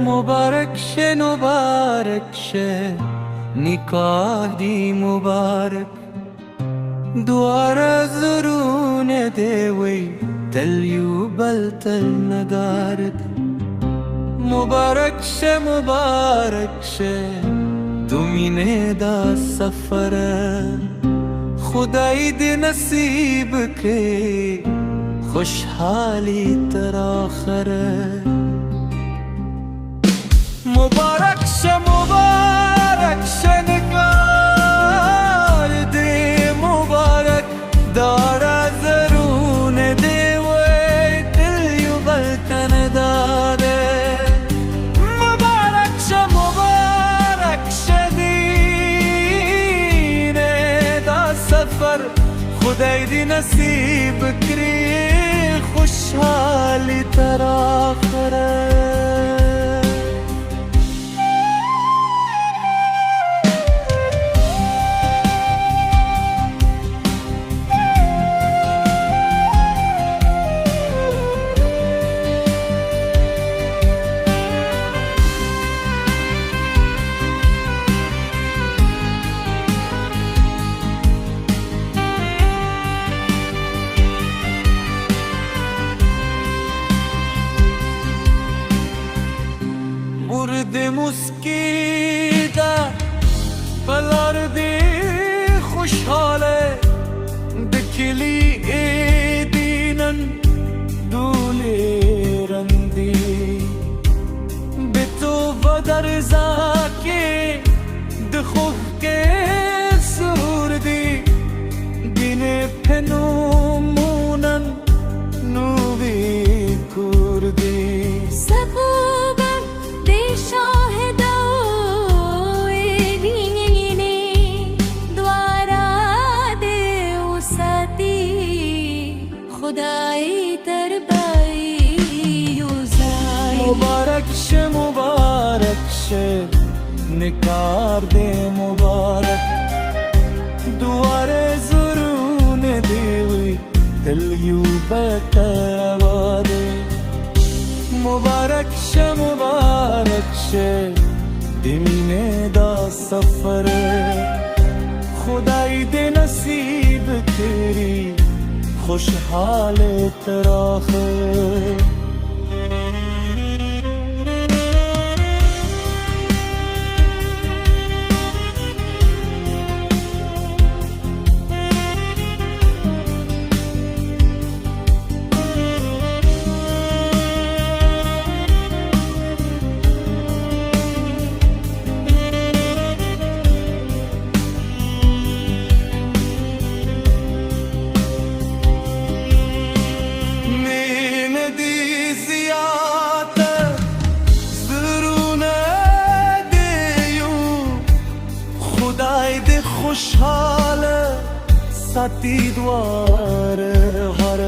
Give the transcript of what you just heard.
मुबारक शे निकाह दी मुबारक दुआरा ज़रूने देवी तल तल नगारत मुबारक शे तुमिने दा सफर खुदाई दे नसीब के खुशहाली तराखर मुबारक शे निकार दे मुबारक दारा ज़रून दे वे दिल युगल तन दारे मुबारक शे दीने दा सफर खुदाई दी नसीब करी खुशहाली तराखर Burada muskida Balardi خوشحاله دکلی ایدینن دولی رندی به تو و در زاکی دخوف که سوردی دین پنومونن نوبی کردی खुदाई तरबाई मुबारक शे निकार दे मुबारक दुआरे ज़रून देवी दिल यू बतवादे मुबारक शे दिमीने दा सफर खुदाई दे नसीब तेरी खुशहाल तराखर खुशहाल साथी द्वार हर